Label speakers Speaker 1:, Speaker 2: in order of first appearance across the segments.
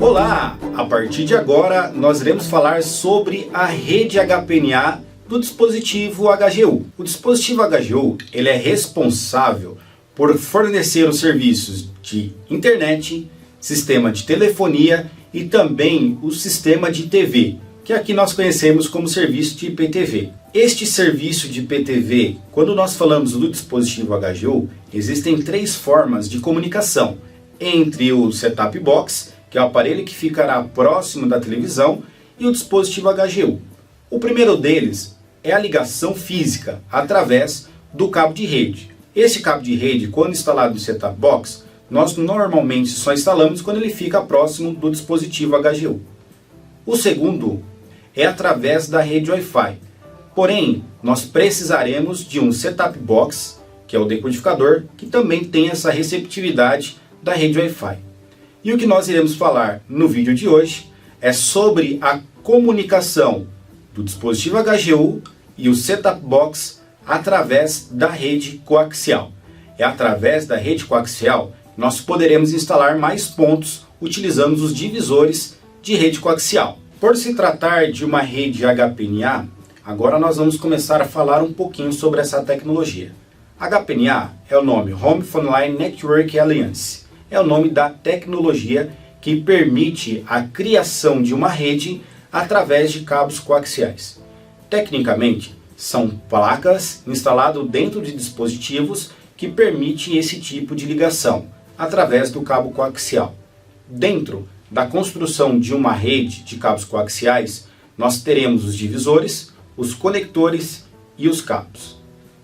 Speaker 1: Olá! A partir de agora nós iremos falar sobre a rede HPNA do dispositivo HGU. O dispositivo HGU ele é responsável por fornecer os serviços de internet, sistema de telefonia e também o sistema de TV, que aqui nós conhecemos como serviço de IPTV. Este serviço de IPTV, quando nós falamos do dispositivo HGU, existem três formas de comunicação entre o set-top box, que é o aparelho que ficará próximo da televisão, e o dispositivo HGU. O primeiro deles é a ligação física, através do cabo de rede. Este cabo de rede, quando instalado no set-top box, nós normalmente só instalamos quando ele fica próximo do dispositivo HGU. O segundo é através da rede Wi-Fi. Porém, nós precisaremos de um set-top box, que é o decodificador, que também tem essa receptividade da rede Wi-Fi. E o que nós iremos falar no vídeo de hoje é sobre a comunicação do dispositivo HGU e o set-top box através da rede coaxial. É através da rede coaxial que nós poderemos instalar mais pontos utilizando os divisores de rede coaxial. Por se tratar de uma rede HPNA, agora nós vamos começar a falar um pouquinho sobre essa tecnologia. HPNA é o nome Home Phone Line Network Alliance. É o nome da tecnologia que permite a criação de uma rede através de cabos coaxiais. Tecnicamente, são placas instaladas dentro de dispositivos que permitem esse tipo de ligação através do cabo coaxial. Dentro da construção de uma rede de cabos coaxiais, nós teremos os divisores, os conectores e os cabos.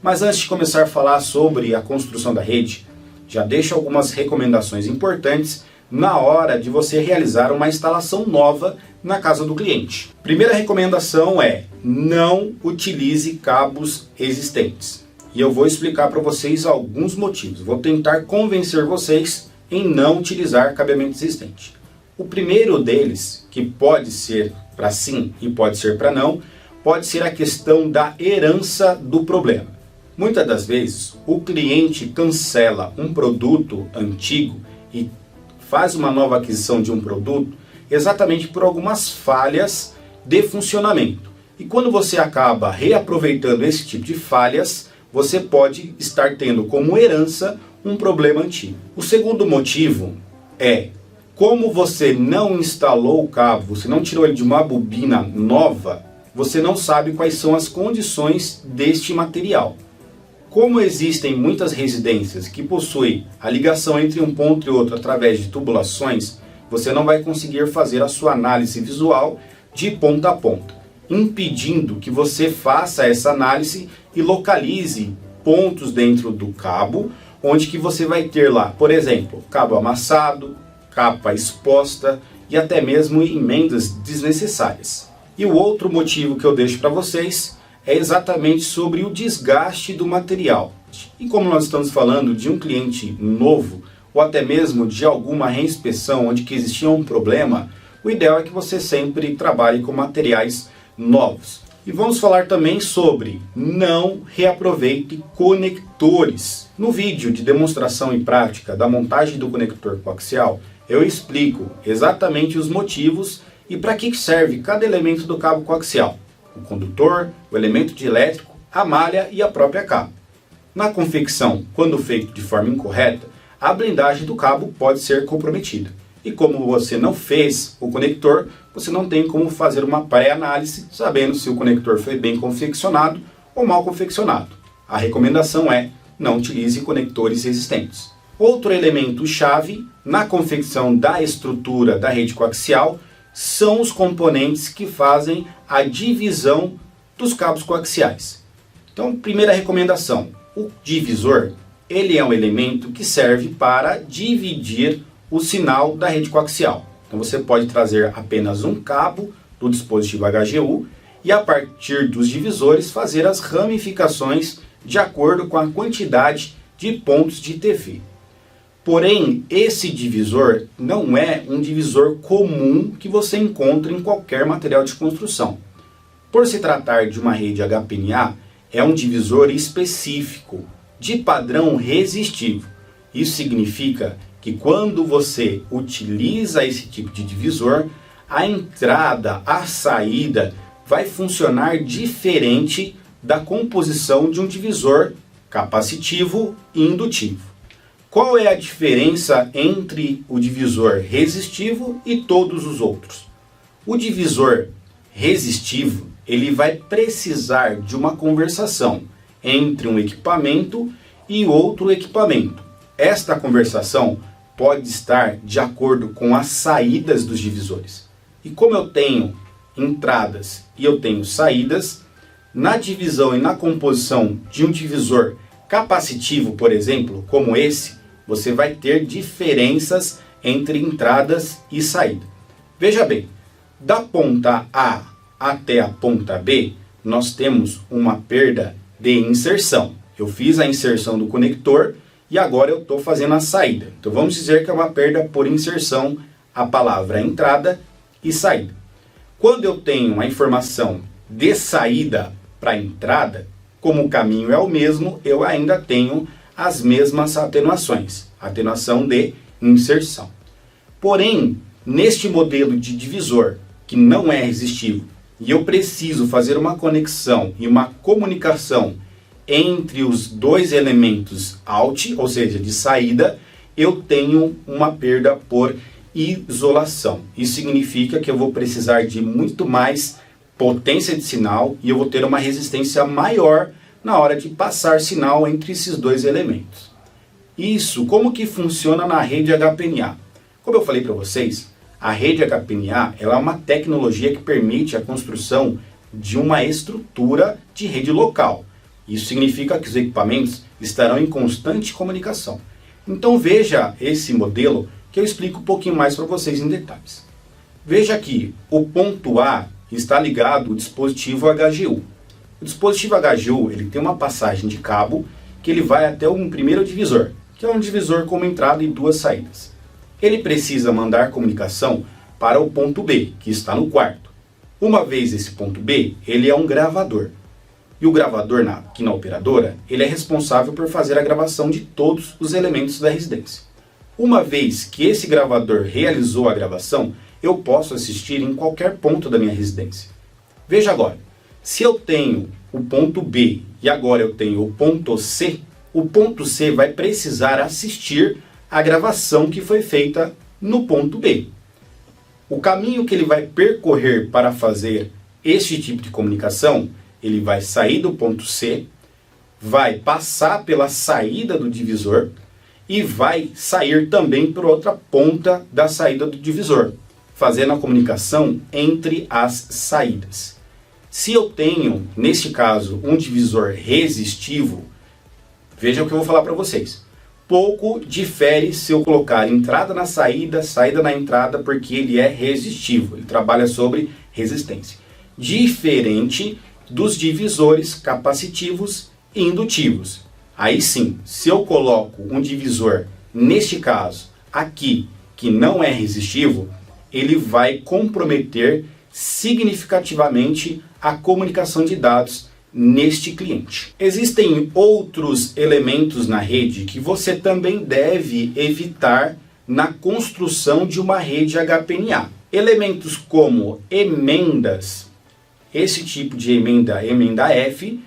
Speaker 1: Mas antes de começar a falar sobre a construção da rede, já deixo algumas recomendações importantes na hora de você realizar uma instalação nova na casa do cliente. Primeira recomendação é: não utilize cabos existentes. E eu vou explicar para vocês alguns motivos. Vou tentar convencer vocês em não utilizar cabeamento existente. O primeiro deles, que pode ser para sim e pode ser para não, pode ser a questão da herança do problema. Muitas das vezes o cliente cancela um produto antigo e faz uma nova aquisição de um produto exatamente por algumas falhas de funcionamento. E quando você acaba reaproveitando esse tipo de falhas, você pode estar tendo como herança um problema antigo. O segundo motivo é: como você não instalou o cabo, você não tirou ele de uma bobina nova, você não sabe quais são as condições deste material. Como existem muitas residências que possuem a ligação entre um ponto e outro através de tubulações, você não vai conseguir fazer a sua análise visual de ponta a ponta, impedindo que você faça essa análise e localize pontos dentro do cabo, onde que você vai ter lá, por exemplo, cabo amassado, capa exposta e até mesmo emendas desnecessárias. E o outro motivo que eu deixo para vocês é exatamente sobre o desgaste do material. E como nós estamos falando de um cliente novo, ou até mesmo de alguma reinspeção onde que existia um problema, o ideal é que você sempre trabalhe com materiais novos. E vamos falar também sobre não reaproveite conectores. No vídeo de demonstração e prática da montagem do conector coaxial, eu explico exatamente os motivos e para que serve cada elemento do cabo coaxial. O condutor, o elemento de elétrico, a malha e a própria capa. Na confecção, quando feito de forma incorreta, a blindagem do cabo pode ser comprometida. E como você não fez o conector, você não tem como fazer uma pré-análise sabendo se o conector foi bem confeccionado ou mal confeccionado. A recomendação é: não utilize conectores existentes. Outro elemento chave na confecção da estrutura da rede coaxial são os componentes que fazem a divisão dos cabos coaxiais. Então, primeira recomendação: o divisor, ele é um elemento que serve para dividir o sinal da rede coaxial. Então você pode trazer apenas um cabo do dispositivo HGU e a partir dos divisores fazer as ramificações de acordo com a quantidade de pontos de TV. Porém, esse divisor não é um divisor comum que você encontra em qualquer material de construção. Por se tratar de uma rede HPNA, é um divisor específico, de padrão resistivo. Isso significa que quando você utiliza esse tipo de divisor, a entrada, a saída vai funcionar diferente da composição de um divisor capacitivo e indutivo. Qual é a diferença entre o divisor resistivo e todos os outros? O divisor resistivo, ele vai precisar de uma conversação entre um equipamento e outro equipamento. Esta conversação pode estar de acordo com as saídas dos divisores. E como eu tenho entradas e eu tenho saídas, na divisão e na composição de um divisor capacitivo, por exemplo, como esse, você vai ter diferenças entre entradas e saída. Veja bem, da ponta A até a ponta B, nós temos uma perda de inserção. Eu fiz a inserção do conector e agora eu estou fazendo a saída. Então vamos dizer que é uma perda por inserção a palavra entrada e saída. Quando eu tenho a informação de saída para entrada, como o caminho é o mesmo, eu ainda tenho as mesmas atenuações. Atenuação de inserção. Porém, neste modelo de divisor, que não é resistivo, e eu preciso fazer uma conexão e uma comunicação entre os dois elementos out, ou seja, de saída, eu tenho uma perda por isolação. Isso significa que eu vou precisar de muito mais potência de sinal e eu vou ter uma resistência maior na hora de passar sinal entre esses dois elementos. Isso, como que funciona na rede HPNA? Como eu falei para vocês, a rede HPNA ela é uma tecnologia que permite a construção de uma estrutura de rede local. Isso significa que os equipamentos estarão em constante comunicação. Então veja esse modelo que eu explico um pouquinho mais para vocês em detalhes. Veja que o ponto A está ligado ao dispositivo HGU. O dispositivo HGU ele tem uma passagem de cabo que ele vai até um primeiro divisor, que é um divisor com uma entrada e duas saídas. Ele precisa mandar comunicação para o ponto B, que está no quarto. Uma vez esse ponto B, ele é um gravador. E o gravador aqui na operadora, ele é responsável por fazer a gravação de todos os elementos da residência. Uma vez que esse gravador realizou a gravação, eu posso assistir em qualquer ponto da minha residência. Veja agora, se eu tenho o ponto B e agora eu tenho o ponto C vai precisar assistir a gravação que foi feita no ponto B. O caminho que ele vai percorrer para fazer este tipo de comunicação, ele vai sair do ponto C, vai passar pela saída do divisor e vai sair também por outra ponta da saída do divisor, fazendo a comunicação entre as saídas. Se eu tenho, neste caso, um divisor resistivo, veja o que eu vou falar para vocês. Pouco difere se eu colocar entrada na saída, saída na entrada, porque ele é resistivo, ele trabalha sobre resistência. Diferente dos divisores capacitivos e indutivos. Aí sim, se eu coloco um divisor, neste caso, aqui, que não é resistivo, ele vai comprometer significativamente a comunicação de dados neste cliente. Existem outros elementos na rede que você também deve evitar na construção de uma rede HPNA. Elementos como emendas, esse tipo de emenda F,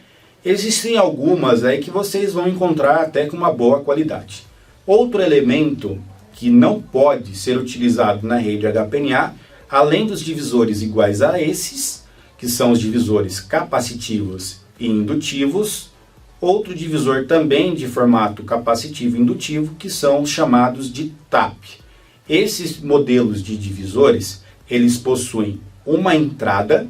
Speaker 1: existem algumas aí que vocês vão encontrar até com uma boa qualidade. Outro elemento que não pode ser utilizado na rede HPNA, além dos divisores iguais a esses, que são os divisores capacitivos e indutivos, outro divisor também de formato capacitivo e indutivo, que são chamados de TAP. Esses modelos de divisores, eles possuem uma entrada,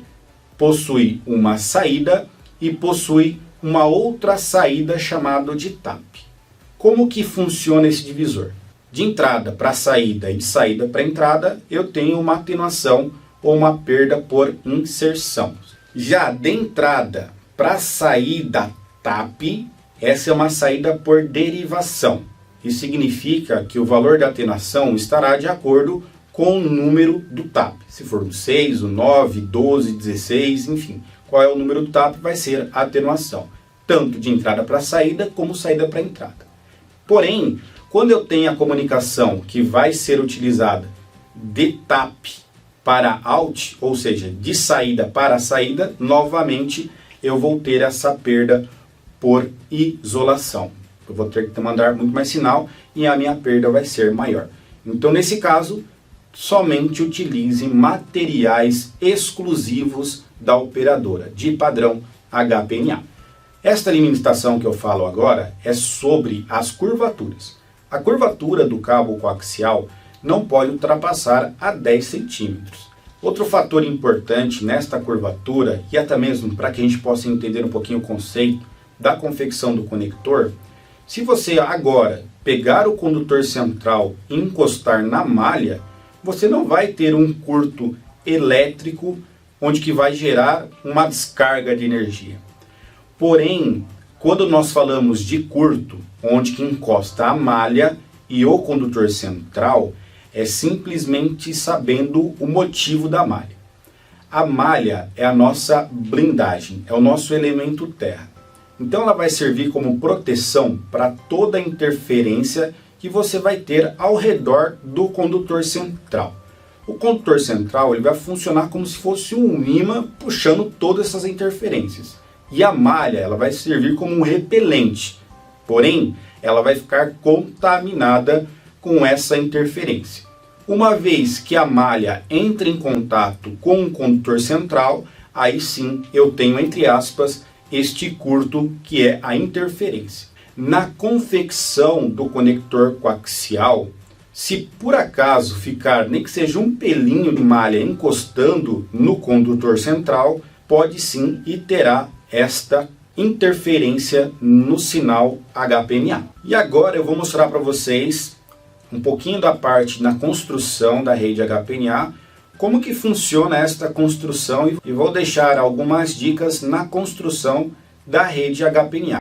Speaker 1: possuem uma saída e possuem uma outra saída chamada de TAP. Como que funciona esse divisor? De entrada para saída e de saída para entrada, eu tenho uma atenuação ou uma perda por inserção. Já de entrada para saída TAP, essa é uma saída por derivação. Isso significa que o valor da atenuação estará de acordo com o número do TAP. Se for o 6, o 9, 12, 16, enfim. Qual é o número do TAP vai ser a atenuação. Tanto de entrada para saída como saída para entrada. Porém, Quando eu tenho a comunicação que vai ser utilizada de TAP para out, ou seja, de saída para saída, novamente eu vou ter essa perda por isolação. Eu vou ter que mandar muito mais sinal e a minha perda vai ser maior. Então, nesse caso, somente utilize materiais exclusivos da operadora, de padrão HPNA. Esta limitação que eu falo agora é sobre as curvaturas. A curvatura do cabo coaxial não pode ultrapassar a 10 centímetros. Outro fator importante nesta curvatura, e até mesmo para que a gente possa entender um pouquinho o conceito da confecção do conector, se você agora pegar o condutor central e encostar na malha, você não vai ter um curto elétrico onde que vai gerar uma descarga de energia. Porém, quando nós falamos de curto, onde que encosta a malha e o condutor central, é simplesmente sabendo o motivo da malha. A malha é a nossa blindagem, é o nosso elemento terra. Então ela vai servir como proteção para toda a interferência que você vai ter ao redor do condutor central. O condutor central ele vai funcionar como se fosse um imã puxando todas essas interferências. E a malha ela vai servir como um repelente, porém ela vai ficar contaminada com essa interferência. Uma vez que a malha entra em contato com o condutor central, aí sim eu tenho, entre aspas, este curto que é a interferência. Na confecção do conector coaxial, se por acaso ficar nem que seja um pelinho de malha encostando no condutor central, pode sim e terá esta interferência no sinal HPNA. E agora eu vou mostrar para vocês um pouquinho da parte na construção da rede HPNA, como que funciona esta construção e vou deixar algumas dicas na construção da rede HPNA.